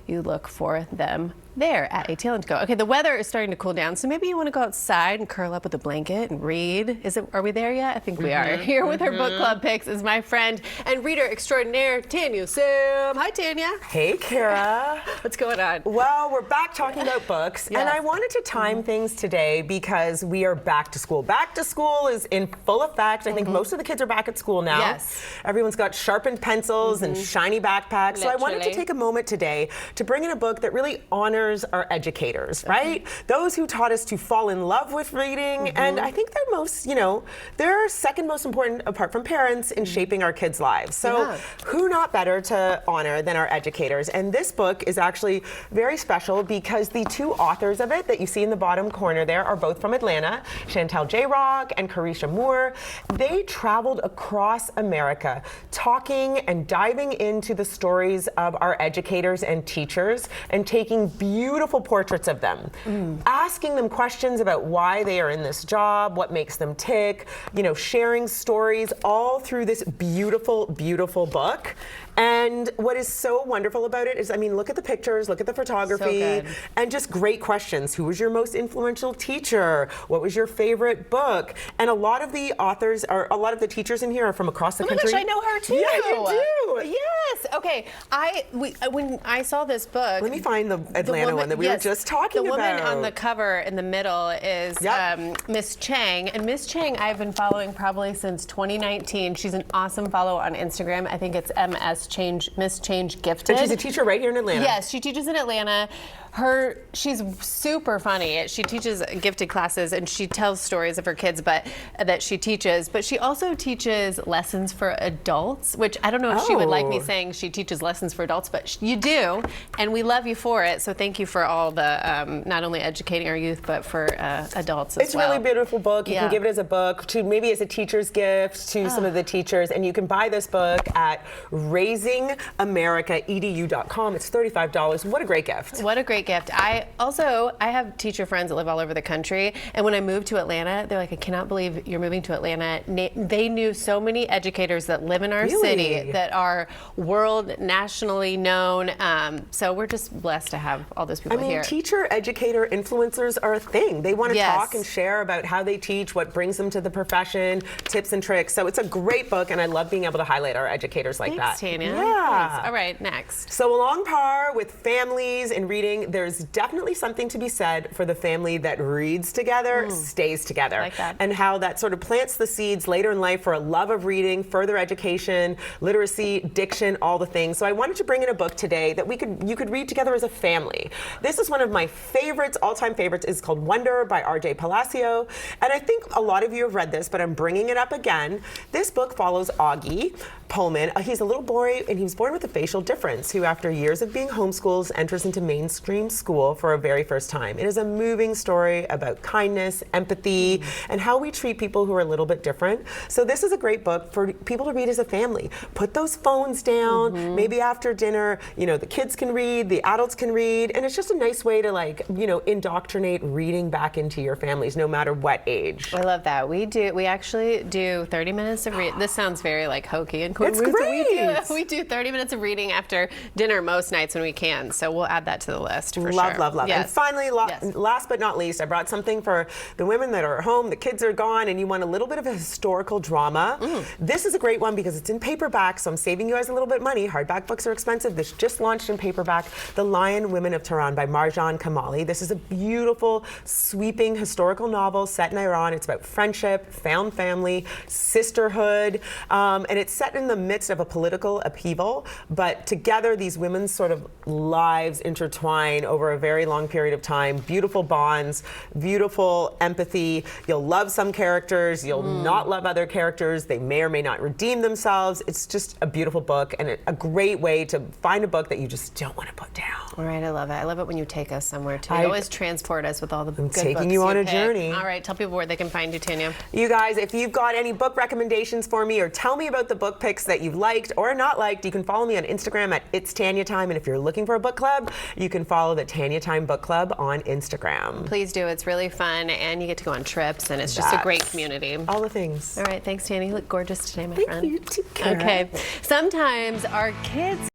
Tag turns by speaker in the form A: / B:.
A: you look for them there at ATL and Go. Okay, the weather is starting to cool down, so maybe you want to go outside and curl up with a blanket and read. Are we there yet? I think we are. Here with her book club picks is my friend and reader extraordinaire, Tanya Sam. Hi, Tanya.
B: Hey, Kara.
A: What's going on?
B: Well, we're back talking about books, and I wanted to time things today because we are back to school. Back to school is in full effect. I think most of the kids are back at school now.
A: Yes.
B: Everyone's got sharpened pencils and shiny backpacks. So I wanted to take a moment today to bring in a book that really honors our educators, right? Those who taught us to fall in love with reading, and I think they're most, they're second most important apart from parents in shaping our kids' lives. So who not better to honor than our educators? And this book is actually very special because the two authors of it that you see in the bottom corner there are both from Atlanta, Chantel J. Rock and Carisha Moore. They traveled across America talking and diving into the stories of our educators and teachers and taking beautiful portraits of them, asking them questions about why they are in this job, what makes them tick, sharing stories all through this beautiful, beautiful book. And what is so wonderful about it is, look at the pictures, look at the photography, and just great questions. Who was your most influential teacher? What was your favorite book? And a lot of the authors, or a lot of the teachers in here are from across the country.
A: Oh my gosh, I know her too.
B: Yeah, you do.
A: Yes. Okay. When I saw this book.
B: Let me find the Atlanta one that we were just talking about.
A: The woman on the cover in the middle is Miss Chang. And Miss Chang, I've been following probably since 2019. She's an awesome follow on Instagram. I think it's Miss Change Gifted.
B: And she's a teacher right here in Atlanta.
A: Yes, she teaches in Atlanta. She's super funny. She teaches gifted classes and she tells stories of her kids that she teaches, but she also teaches lessons for adults, which I don't know if she would like me saying she teaches lessons for adults, but you do, and we love you for it. So thank you for all the, not only educating our youth, but for adults as well.
B: It's a really beautiful book. You can give it as a book, maybe as a teacher's gift to some of the teachers, and you can buy this book at raisingamericaedu.com. It's $35. What a great gift.
A: What a great gift. I have teacher friends that live all over the country, and when I moved to Atlanta, they're like, I cannot believe you're moving to Atlanta. They knew so many educators that live in our city that are nationally known. So we're just blessed to have all those people here.
B: Teacher, educator, influencers are a thing. They want to talk and share about how they teach, what brings them to the profession, tips and tricks. So it's a great book, and I love being able to highlight our educators like
A: Thanks,
B: that.
A: Tanya.
B: Yeah.
A: Thanks. All right, next.
B: So along par with families and reading, there's definitely something to be said for the family that reads together, stays together.
A: Like that.
B: And how that sort of plants the seeds later in life for a love of reading, further education, literacy, diction, all the things. So I wanted to bring in a book today that you could read together as a family. This is one of my favorites, all-time favorites. It's called Wonder by R.J. Palacio. And I think a lot of you have read this, but I'm bringing it up again. This book follows Augie Pullman. He's a little boy, and he was born with a facial difference, who after years of being homeschooled enters into mainstream school for a very first time. It is a moving story about kindness, empathy, and how we treat people who are a little bit different. So this is a great book for people to read as a family. Put those phones down, maybe after dinner, the kids can read, the adults can read, and it's just a nice way to indoctrinate reading back into your families, no matter what age.
A: I love that. We actually do 30 minutes of reading. This sounds very hokey and cool.
B: It's great.
A: We do 30 minutes of reading after dinner most nights when we can. So we'll add that to the list for
B: Love,
A: sure.
B: love, love.
A: Yes.
B: And finally, last but not least, I brought something for the women that are at home, the kids are gone, and you want a little bit of a historical drama. This is a great one because it's in paperback, so I'm saving you guys a little bit of money. Hardback books are expensive. This just launched in paperback. The Lion Women of Tehran by Marjan Kamali. This is a beautiful, sweeping historical novel set in Iran. It's about friendship, found family, sisterhood, and it's set in the midst of a political upheaval, but together these women's sort of lives intertwine over a very long period of time. Beautiful bonds, beautiful empathy. You'll love some characters, you'll not love other characters. They may or may not redeem themselves. It's just a beautiful book and a great way to find a book that you just don't want to put down.
A: All right, I love it. I love it when you take us somewhere too. You always transport us with all the good books.
B: I'm taking you on a journey.
A: All right, tell people where they can find you, Tanya.
B: You guys, if you've got any book recommendations for me or tell me about the book picks that you've liked or not liked, you can follow me on Instagram at It's Tanya Time. And if you're looking for a book club, you can follow the Tanya Time Book Club on Instagram.
A: Please do. It's really fun, and you get to go on trips, and it's just a great community.
B: All the things.
A: All right, thanks, Tanya. You look gorgeous today, my friend.
B: Thank you too, Kara.
A: Okay. Sometimes our kids